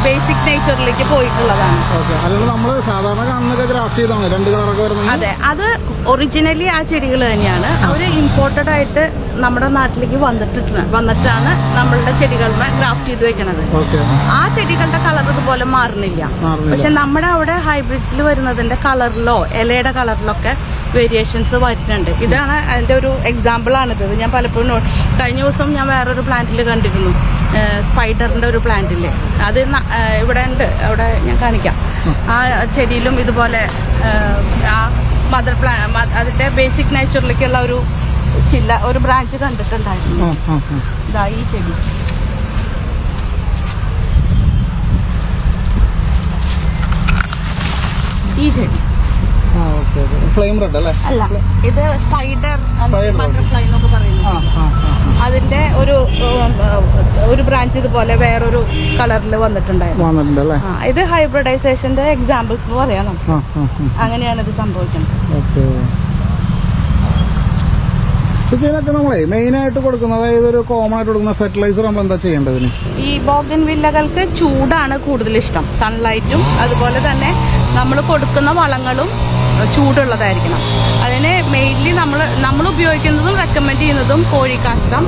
ബേസിക് നേച്ചറിലേക്ക് പോയിട്ടുള്ളതാണ്. ഓക്കെ. അല്ലെങ്കിൽ നമ്മൾ സാധാരണ കാണുന്നൊക്കെ ഗ്രാഫ്റ്റ് ചെയ്താണ് 2 കളറൊക്കെ വരുന്നത്. അതെ, അത് ഒറിജിനലി ആ ചെടികൾ തന്നെയാണ്. അവർ ഇമ്പോർട്ടഡ് ആയിട്ട് നമ്മുടെ നാട്ടിലേക്ക് വന്നിട്ടാണ് നമ്മളുടെ ചെടികളുടെ ഗ്രാഫ്റ്റ് ചെയ്ത് വെക്കണത്. ആ ചെടികളുടെ കളർ ഇതുപോലെ മാറുന്നില്ല. പക്ഷെ നമ്മുടെ അവിടെ ഹൈബ്രിഡ്സിൽ വരുന്നതിന്റെ കളറിലോ ഇലയുടെ കളറിലൊക്കെ വേരിയേഷൻസ് വരുന്നുണ്ട്. ഇതാണ് അതിന്റെ ഒരു എക്സാമ്പിൾ ആണിത്. ഞാൻ പലപ്പോഴും കഴിഞ്ഞ ദിവസം ഞാൻ വേറൊരു പ്ലാന്റിൽ കണ്ടിരുന്നു, സ്പൈഡറിന്റെ ഒരു പ്ലാന്റിൽ. അത് ഇവിടെ ഉണ്ട്, അവിടെ ഞാൻ കാണിക്കാം. ആ ചെടിയിലും ഇതുപോലെ ആ മദർ അതിന്റെ ബേസിക് നേച്ചറിലേക്കുള്ള ഒരു ബ്രാഞ്ച് കണ്ടിട്ടുണ്ടായിരുന്നു. ഇതാ ഈ ചെടി. ഈ ചെടി ഫ്ലെയിം റെഡ് അല്ലേ? അല്ല, ഇത് സ്പൈഡർ ബട്ടർഫ്ലൈ എന്നൊക്കെ പറയുന്നു. അതിന്റെ ഒരു ബ്രാഞ്ച് ഇതുപോലെ വേറൊരു കളറിൽ വന്നിട്ടുണ്ടായിരുന്നു. ഇത് ഹൈബ്രിഡൈസേഷന്റെ എക്സാമ്പിൾസ് എന്ന് പറയാം നമുക്ക്. അങ്ങനെയാണ് ഇത് സംഭവിക്കുന്നത്. ഇതിനൊക്കെ നമ്മളെ മെയിൻ ആയിട്ട് കൊടുക്കുന്നത്, അതായത് ഒരു കോമൺ ആയിട്ട് കൊടുക്കുന്ന ഫെർട്ടിലൈസർ നമ്മൾ എന്താ ചെയ്യേണ്ടത്? ഈ ബോഗൻവില്ലകൾക്ക് ചൂടാണ് കൂടുതൽ ഇഷ്ടം, സൺലൈറ്റും അതുപോലെ തന്നെ നമ്മൾ കൊടുക്കുന്ന വളങ്ങളും ചൂടുള്ളതായിരിക്കണം. അതിന് മെയിൻലി നമ്മൾ ഉപയോഗിക്കുന്നതും റെക്കമെൻഡ് ചെയ്യുന്നതും കോഴിക്കാഷ്ടം,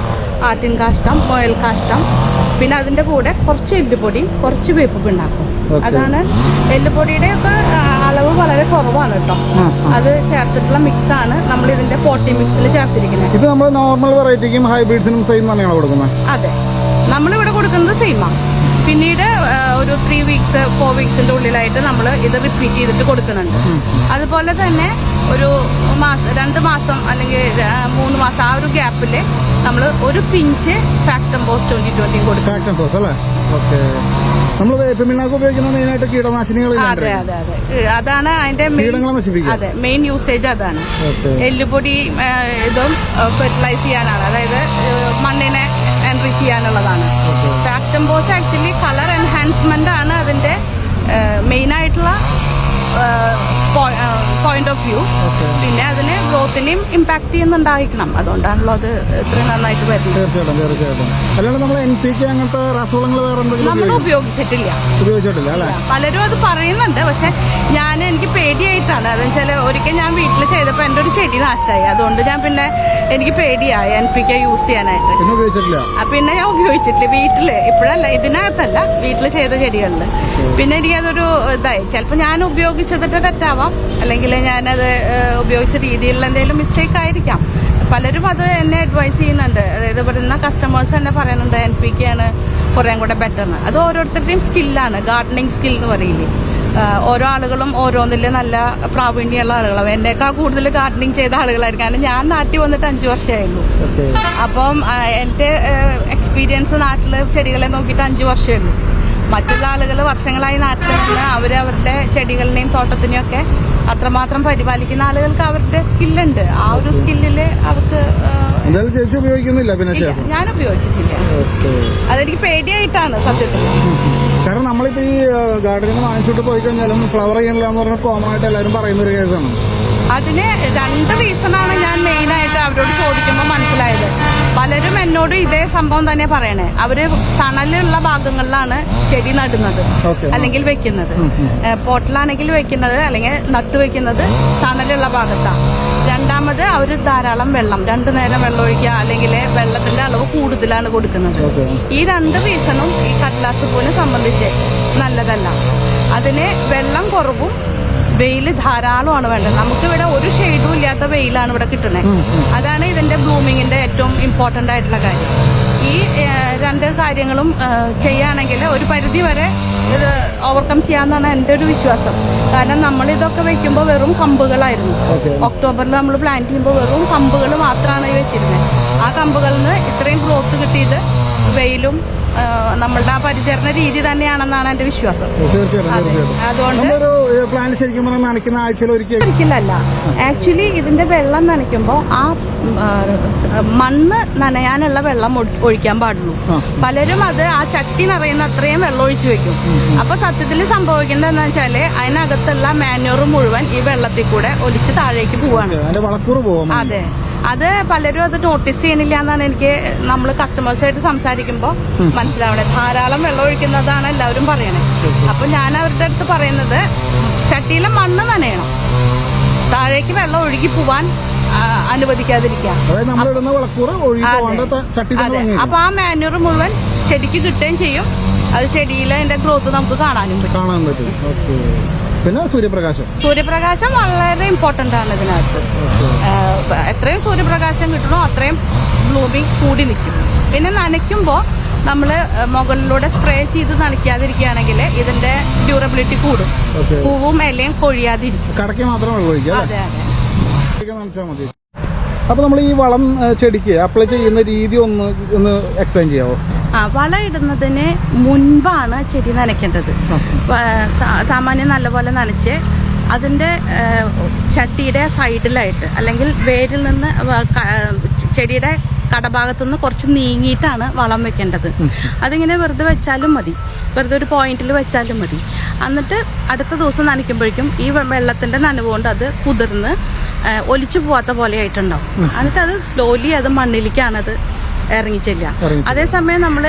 ആട്ടിൻ കാഷ്ടം, മുയൽ കാഷ്ടം, പിന്നെ അതിന്റെ കൂടെ കുറച്ച് എല്ലുപൊടിയും കുറച്ച് വേപ്പ് പിണ്ണാക്കും. അതാണ്. എല്ലുപൊടിയുടെ ഒക്കെ അളവ് വളരെ കുറവാണ് കേട്ടോ. അത് ചേർത്തിട്ടുള്ള മിക്സ് ആണ് നമ്മൾ ഇതിന്റെ പോട്ടി മിക്സിൽ ചേർത്തിരിക്കുന്നത്. ഇത് നമ്മൾ നോർമൽ വെറൈറ്റിക്കും ഹൈബ്രിഡ്സിനും സെയിം തന്നെയാണ് കൊടുക്കുന്നത്? അതെ, നമ്മളിവിടെ കൊടുക്കുന്നത് സെയിമാണ്. പിന്നീട് ഒരു 3 വീക്സ് 4 വീക്സിന്റെ ഉള്ളിലായിട്ട് നമ്മൾ ഇത് റിപ്പീറ്റ് ചെയ്തിട്ട് കൊടുക്കുന്നുണ്ട്. അതുപോലെ തന്നെ ഒരു 2 മാസം അല്ലെങ്കിൽ 3 മാസം ആ ഒരു ഗ്യാപ്പിൽ നമ്മൾ ഒരു പിഞ്ച് ഫാക്ടംബോസ് 2020 കൊടുക്കും. നമ്മൾ വേപ്പിമിണ്ണാക്ക് ഉപയോഗിക്കുന്ന മെയിനായിട്ട് കീടനാശിനികൾ. അതെ അതെ അതെ, അതാണ് അതിന്റെ അതെ മെയിൻ യൂസേജ്. അതാണ് എല്ലുപൊടി ഇതും ഫെർട്ടിലൈസ് ചെയ്യാനാണ്, അതായത് മണ്ണിനെ എൻറിച്ച് ചെയ്യാനുള്ളതാണ്. ഫാക്ടംബോസ് ആക്ച്വലി കളർ എൻഹാൻസ്മെന്റ് ആണ് അതിന്റെ മെയിൻ ആയിട്ടുള്ള പോയിന്റ് ഓഫ് വ്യൂ. പിന്നെ അതിന് ഗ്രോത്തിനെയും ഇമ്പാക്ട് ചെയ്യുന്നുണ്ടായിരിക്കണം. അതുകൊണ്ടാണല്ലോ അത് ഇത്രയും നന്നായിട്ട് വരുന്നത്. തീർച്ചയായിട്ടും. അല്ലാണ്ട് നമ്മൾ NPK അങ്ങനത്തെ രാസവളങ്ങൾ നമ്മൾ ഉപയോഗിച്ചിട്ടില്ല. പലരും അത് പറയുന്നുണ്ട്, പക്ഷെ എനിക്ക് പേടിയായിട്ടാണ്. അതെന്ന് വെച്ചാൽ ഒരിക്കൽ ഞാൻ വീട്ടിൽ ചെയ്തപ്പോൾ എൻ്റെ ഒരു ചെടി നാശമായി. അതുകൊണ്ട് എനിക്ക് പേടിയായി NPK യൂസ് ചെയ്യാനായിട്ട്. പിന്നെ ഞാൻ ഉപയോഗിച്ചിട്ടില്ല വീട്ടില്. ഇപ്പോഴല്ല, ഇതിനകത്തല്ല, വീട്ടിൽ ചെയ്ത ചെടികളിൽ. പിന്നെ എനിക്കതൊരു ഇതായി. ചിലപ്പോൾ ഞാൻ ഉപയോഗിച്ചതിട്ട് തെറ്റാവാം, അല്ലെങ്കിൽ ഞാനത് ഉപയോഗിച്ച രീതിയിൽ എന്തെങ്കിലും മിസ്റ്റേക്ക് ആയിരിക്കാം. പലരും അത് എന്നെ അഡ്വൈസ് ചെയ്യുന്നുണ്ട്. അതായത് വരുന്ന കസ്റ്റമേഴ്സ് തന്നെ പറയുന്നുണ്ട് NPK ആണ് കുറേ കൂടെ ബെറ്റർ എന്ന്. അത് ഓരോരുത്തരുടെയും സ്കില്ലാണ്, ഗാർഡനിങ് സ്കിൽ എന്ന് പറയില്ലേ. ഓരോ ആളുകളും ഓരോന്നിൽ നല്ല പ്രാവീണ്യമുള്ള ആളുകളാവും. എന്നേക്കാൾ കൂടുതൽ ഗാർഡനിങ് ചെയ്ത ആളുകളായിരിക്കും. കാരണം ഞാൻ നാട്ടിൽ വന്നിട്ട് 5 വർഷമായിരുന്നു. അപ്പം എൻ്റെ എക്സ്പീരിയൻസ് നാട്ടിൽ ചെടികളെ നോക്കിയിട്ട് 5 വർഷമേ ഉള്ളൂ. മറ്റുള്ള ആളുകൾ വർഷങ്ങളായി നാട്ടിൽ നിന്ന് അവരുടെ ചെടികളിനെയും തോട്ടത്തിനെയും ഒക്കെ അത്രമാത്രം പരിപാലിക്കുന്ന ആളുകൾക്ക് അവരുടെ സ്കില്ലുണ്ട്. ആ ഒരു സ്കില്ലില് അവർക്ക് ഞാൻ ഉപയോഗിക്കുന്നില്ല. അതെനിക്ക് പേടിയായിട്ടാണ് സത്യത്തിൽ. കാരണം നമ്മളിപ്പോ ഈ ഗാർഡനിൽ വാങ്ങിച്ചിട്ട് പോയി കഴിഞ്ഞാലും ഫ്ലവർ ചെയ്യണില്ല എന്ന് പറഞ്ഞാൽ കോമൺ ആയിട്ട് എല്ലാവരും പറയുന്ന ഒരു കേസാണ്. അതിന് 2 റീസണാണ് ഞാൻ മെയിനായിട്ട് അവരോട് ചോദിക്കുമ്പോൾ മനസ്സിലായത്. പലരും എന്നോട് ഇതേ സംഭവം തന്നെ പറയണേ. അവര് തണലുള്ള ഭാഗങ്ങളിലാണ് ചെടി നടുന്നത് അല്ലെങ്കിൽ വെക്കുന്നത്. പോട്ടിലാണെങ്കിൽ വെക്കുന്നത് അല്ലെങ്കിൽ നട്ടു വെക്കുന്നത് തണലുള്ള ഭാഗത്താണ്. രണ്ടാമത് അവര് ധാരാളം വെള്ളം, 2 നേരം വെള്ളം ഒഴിക്കുക, അല്ലെങ്കിൽ വെള്ളത്തിന്റെ അളവ് കൂടുതലാണ് കൊടുക്കുന്നത്. ഈ 2 റീസണും ഈ കടലാസ് പൂവിനെ സംബന്ധിച്ച് നല്ലതല്ല. അതിന് വെള്ളം കുറവും വെയിൽ ധാരാളമാണ് വേണ്ടത്. നമുക്കിവിടെ ഒരു ഷെയ്ഡും ഇല്ലാത്ത വെയിലാണ് ഇവിടെ കിട്ടുന്നത്. അതാണ് ഇതിന്റെ ബ്ലൂമിങ്ങിന്റെ ഏറ്റവും ഇമ്പോർട്ടന്റ് ആയിട്ടുള്ള കാര്യം. ഈ 2 കാര്യങ്ങളും ചെയ്യുകയാണെങ്കിൽ ഒരു പരിധി വരെ ഇത് ഓവർകം ചെയ്യാമെന്നാണ് എൻ്റെ ഒരു വിശ്വാസം. കാരണം നമ്മളിതൊക്കെ വെക്കുമ്പോൾ വെറും കമ്പുകളായിരുന്നു. ഒക്ടോബറിൽ നമ്മൾ പ്ലാന്റ് ചെയ്യുമ്പോൾ വെറും കമ്പുകൾ മാത്രമാണ് വെച്ചിരുന്നത്. ആ കമ്പുകളിൽ നിന്ന് ഇത്രയും ഗ്രോത്ത് കിട്ടിയത് വെയിലും നമ്മളുടെ ആ പരിചരണ രീതി തന്നെയാണെന്നാണ് എന്റെ വിശ്വാസം. അതുകൊണ്ട് ഒരിക്കലല്ല, ആക്ച്വലി ഇതിന്റെ വെള്ളം നനയ്ക്കുമ്പോൾ ആ മണ്ണ് നനയാനുള്ള വെള്ളം ഒഴിക്കാൻ പാടുള്ളൂ. പലരും അത് ആ ചട്ടി നിറയുന്ന അത്രയും വെള്ളം ഒഴിച്ചു വെക്കും. അപ്പൊ സത്യത്തിൽ സംഭവിക്കേണ്ടത് എന്താ വെച്ചാല് അതിനകത്തുള്ള മാന്യൂർ മുഴുവൻ ഈ വെള്ളത്തിൽ കൂടെ ഒലിച്ച് താഴേക്ക് പോവാണ്. അതെ, അത് പലരും അത് നോട്ടീസ് ചെയ്യണില്ല എന്നാണ് എനിക്ക് നമ്മൾ കസ്റ്റമേഴ്സായിട്ട് സംസാരിക്കുമ്പോൾ മനസ്സിലാവണേ. ധാരാളം വെള്ളം ഒഴിക്കുന്നതാണ് എല്ലാവരും പറയണേ. അപ്പൊ ഞാൻ അവരുടെ അടുത്ത് പറയുന്നത് ചട്ടിയിലെ മണ്ണ് നനയണം, താഴേക്ക് വെള്ളം ഒഴുകി പോവാൻ അനുവദിക്കാതിരിക്കാം. അതെ, അപ്പൊ ആ മാന്യൂർ മുഴുവൻ ചെടിക്ക് കിട്ടുകയും ചെയ്യും. അത് ചെടിയിലെ അതിന്റെ ഗ്രോത്ത് നമുക്ക് കാണാനും പറ്റും. പിന്നെ സൂര്യപ്രകാശം വളരെ ഇമ്പോർട്ടന്റ് ആണ് ഇതിനകത്ത്. എത്രയും സൂര്യപ്രകാശം കിട്ടണോ അത്രയും ബ്ലൂമിങ് കൂടി നിൽക്കും. പിന്നെ നനയ്ക്കുമ്പോൾ നമ്മൾ മുകളിലൂടെ സ്പ്രേ ചെയ്ത് നനയ്ക്കാതിരിക്കുകയാണെങ്കിൽ ഇതിന്റെ ഡ്യൂറബിലിറ്റി കൂടും, പൂവും ഇലയും കൊഴിയാതിരിക്കും. അതെ അതെ. അപ്പൊ നമ്മൾ ഈ വളം ചെടിക്ക് അപ്ലൈ ചെയ്യുന്ന രീതി ഒന്ന് എക്സ്പ്ലെയിൻ ചെയ്യാവോ? വളം ഇടുന്നതിന് മുൻപാണ് ചെടി നനയ്ക്കേണ്ടത്. സാമാന്യം നല്ലപോലെ നനച്ച് അതിൻ്റെ ചട്ടിയുടെ സൈഡിലായിട്ട് അല്ലെങ്കിൽ വേരിൽ നിന്ന് ചെടിയുടെ കടഭാഗത്തു നിന്ന് കുറച്ച് നീങ്ങിയിട്ടാണ് വളം വെക്കേണ്ടത്. അതിങ്ങനെ വെറുതെ വെച്ചാലും മതി, വെറുതെ ഒരു പോയിന്റിൽ വെച്ചാലും മതി. എന്നിട്ട് അടുത്ത ദിവസം നനയ്ക്കുമ്പോഴേക്കും ഈ വെള്ളത്തിൻ്റെ നനവുകൊണ്ട് അത് കുതിർന്ന് ഒലിച്ചു പോവാത്ത പോലെ ആയിട്ടുണ്ടാവും. എന്നിട്ട് അത് സ്ലോലി അത് മണ്ണിലേക്കാണത് ഇറങ്ങിച്ചില്ല. അതേസമയം നമ്മൾ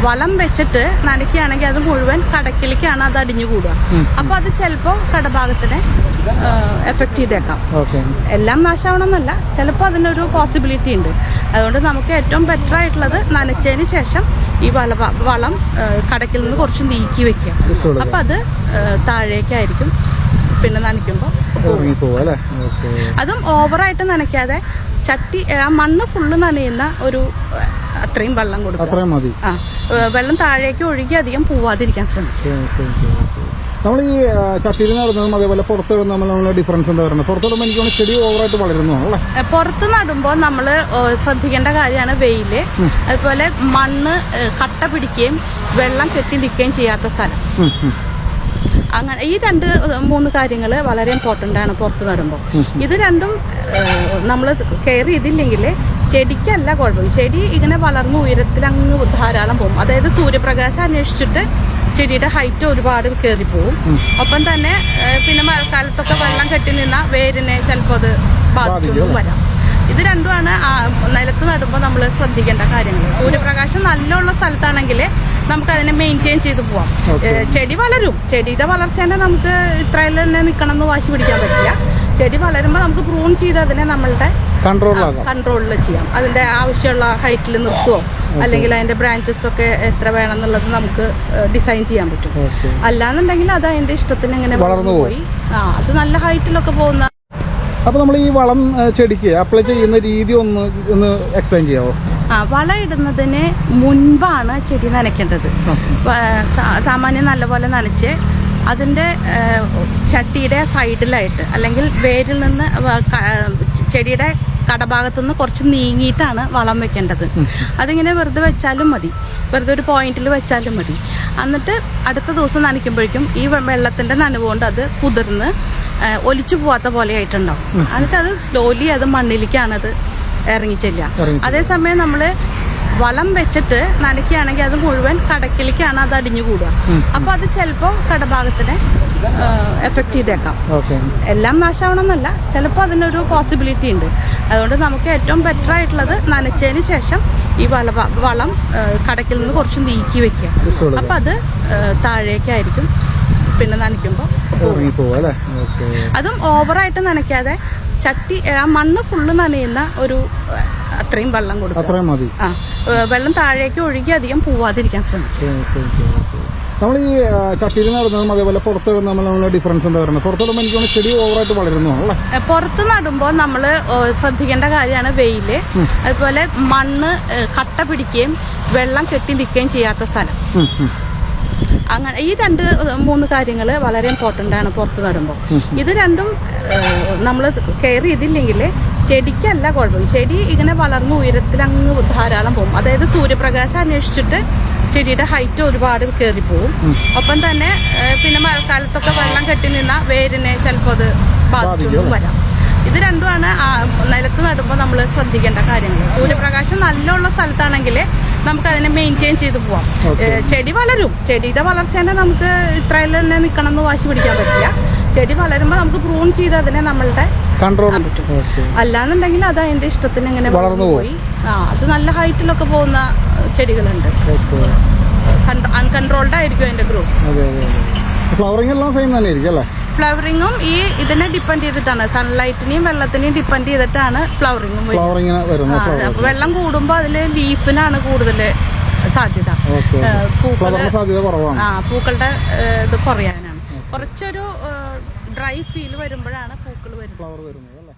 വളം വെച്ചിട്ട് നനയ്ക്കുകയാണെങ്കിൽ അത് മുഴുവൻ കടക്കിലേക്കാണ് അത് അടിഞ്ഞു കൂടുക. അപ്പൊ അത് ചിലപ്പോൾ കടഭാഗത്തിനെ എഫക്ട് ചെയ്തേക്കാം. എല്ലാം നാശമാവണമെന്നല്ല, ചിലപ്പോൾ അതിനൊരു പോസിബിലിറ്റി ഉണ്ട്. അതുകൊണ്ട് നമുക്ക് ഏറ്റവും ബെറ്റർ ആയിട്ടുള്ളത് നനച്ചതിന് ശേഷം ഈ വളം കടക്കിൽ നിന്ന് കുറച്ച് നീക്കി വെക്കുക. അപ്പൊ അത് താഴേക്കായിരിക്കും പിന്നെ നനയ്ക്കുമ്പോൾ. അതും ഓവറായിട്ട് നനയ്ക്കാതെ ചട്ടി ആ മണ്ണ് ഫുള്ള് നനയുന്ന ഒരു അത്രയും വെള്ളം കൊടുക്കും. വെള്ളം താഴേക്ക് ഒഴുകി അധികം പോവാതിരിക്കാൻ ശ്രമിക്കും. നമ്മൾ ഈ ചട്ടിയിൽ നടുന്നതും അതേപോലെ പുറത്തിടുന്ന നമ്മൾ ഡിഫറൻസ് എന്താ പറയുന്നത്? പുറത്തിടുമ്പോൾ എനിക്ക് ചെടി ഓവറായിട്ട് വളരുന്നു അല്ലേ? പുറത്ത് നടുമ്പോൾ നമ്മൾ ശ്രദ്ധിക്കേണ്ട കാര്യമാണ് വെയില്, അതുപോലെ മണ്ണ് കട്ട പിടിക്കുകയും വെള്ളം കെട്ടി നിൽക്കുകയും ചെയ്യാത്ത സ്ഥലം. അങ്ങനെ ഈ 2-3 കാര്യങ്ങൾ വളരെ ഇമ്പോർട്ടൻ്റ് ആണ് പുറത്ത് നടുമ്പോൾ. ഇത് രണ്ടും നമ്മൾ കെയർ ചെയ്തില്ലെങ്കിൽ ചെടിക്കല്ല കുഴപ്പം, ചെടി ഇങ്ങനെ വളർന്ന് ഉയരത്തിൽ അങ്ങ് ധാരാളം പോകും. അതായത് സൂര്യപ്രകാശം അന്വേഷിച്ചിട്ട് ചെടിയുടെ ഹൈറ്റ് ഒരുപാട് കയറിപ്പോവും. ഒപ്പം തന്നെ പിന്നെ മഴക്കാലത്തൊക്കെ വെള്ളം കെട്ടി നിന്ന വേരിനെ ചിലപ്പോൾ അത് ബാധിച്ചു വരാം. ഇത് രണ്ടുമാണ് നിലത്ത് നടുമ്പോൾ നമ്മൾ ശ്രദ്ധിക്കേണ്ട കാര്യങ്ങൾ. സൂര്യപ്രകാശം നല്ലുള്ള സ്ഥലത്താണെങ്കിൽ നമുക്കതിനെ മെയിൻറ്റെയിൻ ചെയ്ത് പോവാം. ചെടി വളരും, ചെടിയുടെ വളർച്ചേനെ നമുക്ക് ഇത്രയിൽ തന്നെ നിൽക്കണം എന്ന് വാശി പിടിക്കാൻ പറ്റില്ല. ചെടി വളരുമ്പോൾ നമുക്ക് പ്രൂൺ ചെയ്ത് അതിനെ നമ്മളുടെ കൺട്രോളിൽ ചെയ്യാം. അതിന്റെ ആവശ്യമുള്ള ഹൈറ്റിൽ നിർത്തുവോ അല്ലെങ്കിൽ അതിന്റെ ബ്രാഞ്ചസ് ഒക്കെ എത്ര വേണം എന്നുള്ളത് നമുക്ക് ഡിസൈൻ ചെയ്യാൻ പറ്റും. അല്ലാന്നുണ്ടെങ്കിൽ അത് അതിന്റെ ഇഷ്ടത്തിന് ഇങ്ങനെ വളർന്നു പോയി അത് നല്ല ഹൈറ്റിലൊക്കെ പോകുന്ന. അപ്പൊ നമ്മൾ ഈ വളം ചെടിക്ക് അപ്ലൈ ചെയ്യുന്ന രീതി ഒന്ന് എക്സ്പ്ലെയിൻ ചെയ്യാവോ? വളം ഇടുന്നതിന് മുൻപാണ് ചെടി നനയ്ക്കേണ്ടത്. സാമാന്യം നല്ലപോലെ നനച്ച് അതിൻ്റെ ചട്ടിയുടെ സൈഡിലായിട്ട് അല്ലെങ്കിൽ വേരിൽ നിന്ന് ചെടിയുടെ കടഭാഗത്തു നിന്ന് കുറച്ച് നീങ്ങിയിട്ടാണ് വളം വെക്കേണ്ടത്. അതിങ്ങനെ വെറുതെ വെച്ചാലും മതി, വെറുതെ ഒരു പോയിന്റിൽ വെച്ചാലും മതി. എന്നിട്ട് അടുത്ത ദിവസം നനയ്ക്കുമ്പോഴേക്കും ഈ വെള്ളത്തിൻ്റെ നനവുകൊണ്ട് അത് കുതിർന്ന് ഒലിച്ചു പോവാത്ത പോലെ ആയിട്ടുണ്ടാവും. എന്നിട്ട് അത് സ്ലോലി അത് മണ്ണിലേക്കാണത് ഇറങ്ങിച്ചില്ല. അതേസമയം നമ്മൾ വളം വെച്ചിട്ട് നനയ്ക്കുകയാണെങ്കിൽ അത് മുഴുവൻ കടക്കിലേക്കാണ് അത് അടിഞ്ഞു കൂടുക. അപ്പൊ അത് ചിലപ്പോൾ കടഭാഗത്തിനെ എഫക്ട് ചെയ്തേക്കാം. എല്ലാം നാശമാവണമെന്നല്ല, ചിലപ്പോൾ അതിനൊരു പോസിബിലിറ്റി ഉണ്ട്. അതുകൊണ്ട് നമുക്ക് ഏറ്റവും ബെറ്റർ ആയിട്ടുള്ളത് നനച്ചതിന് ശേഷം ഈ വളം കടക്കിൽ നിന്ന് കുറച്ച് നീക്കി വെക്കുക. അപ്പൊ അത് താഴേക്കായിരിക്കും പിന്നെ നനയ്ക്കുമ്പോൾ. അതും ഓവറായിട്ട് നനയ്ക്കാതെ ചട്ടി ആ മണ്ണ് ഫുള്ള് നനയുന്ന ഒരു അത്രയും വെള്ളം കൊടുക്കും. വെള്ളം താഴേക്ക് ഒഴുകി അധികം പോവാതിരിക്കാൻ ശ്രമിക്കും. നമ്മൾ ഈ ചട്ടിയിൽ നടുന്നതും അതേപോലെ പുറത്തിടുന്ന നമ്മൾ ഡിഫറൻസ് എന്താ പറയുന്നത്? പുറത്തിടുമ്പോൾ എനിക്ക് ചെടി ഓവറായിട്ട് വളരുന്നു അല്ലേ? പുറത്ത് നടുമ്പോൾ നമ്മൾ ശ്രദ്ധിക്കേണ്ട കാര്യമാണ് വെയില്, അതുപോലെ മണ്ണ് കട്ട പിടിക്കുകയും വെള്ളം കെട്ടി നിൽക്കുകയും ചെയ്യാത്ത സ്ഥലം. അങ്ങനെ ഈ 2-3 കാര്യങ്ങൾ വളരെ ഇമ്പോർട്ടൻ്റ് ആണ് പുറത്ത് നടുമ്പോൾ. ഇത് രണ്ടും നമ്മൾ കെയർ ചെയ്തില്ലെങ്കിൽ ചെടിക്കല്ല കുഴപ്പം, ചെടി ഇങ്ങനെ വളർന്ന് ഉയരത്തിൽ അങ്ങ് ധാരാളം പോകും. അതായത് സൂര്യപ്രകാശം അന്വേഷിച്ചിട്ട് ചെടിയുടെ ഹൈറ്റ് ഒരുപാട് കയറിപ്പോവും. ഒപ്പം തന്നെ പിന്നെ മഴക്കാലത്തൊക്കെ വെള്ളം കെട്ടി നിന്ന വേരിനെ ചിലപ്പോൾ അത് ബാധിച്ചു വരാം. ഇത് രണ്ടുമാണ് നിലത്ത് നടുമ്പോൾ നമ്മൾ ശ്രദ്ധിക്കേണ്ട കാര്യങ്ങൾ. സൂര്യപ്രകാശം നല്ലുള്ള സ്ഥലത്താണെങ്കിൽ നമുക്കതിനെ മെയിൻറ്റെയിൻ ചെയ്ത് പോവാം. ചെടി വളരും, ചെടിയുടെ വളർച്ചേനെ നമുക്ക് ഇത്രയിൽ തന്നെ നിൽക്കണം എന്ന് വാശി പിടിക്കാൻ പറ്റില്ല. ചെടി വളരുമ്പോൾ നമുക്ക് പ്രൂൺ ചെയ്ത് അതിനെ നമ്മളുടെ കൺട്രോൾ അല്ലാന്നുണ്ടെങ്കിൽ അത് അതിന്റെ ഇഷ്ടത്തിന് ഇങ്ങനെ വളർന്നു പോയി അത് നല്ല ഹൈറ്റിലൊക്കെ പോകുന്ന ചെടികളുണ്ട്. അൺകൺട്രോൾഡ് ആയിരിക്കും അതിന്റെ ഗ്രോത്ത്. ഫ്ലവറിംഗ് എല്ലാം സെയിം തന്നെ ആയിരിക്കും അല്ലേ? ഫ്ലവറിങ്ങും ഇതിനെ ഡിപ്പെൻഡ് ചെയ്തിട്ടാണ്, സൺലൈറ്റിനെയും വെള്ളത്തിനെയും ഡിപ്പെൻഡ് ചെയ്തിട്ടാണ് ഫ്ലവറിങ്ങും വരുന്നത്. അപ്പൊ വെള്ളം കൂടുമ്പോ അതില് ലീഫിനാണ് കൂടുതൽ സാധ്യത, പൂക്കളുടെ ഇത് കുറയാനാണ്. കുറച്ചൊരു ഡ്രൈ ഫീൽ വരുമ്പോഴാണ് പൂക്കൾ വരുന്നത്.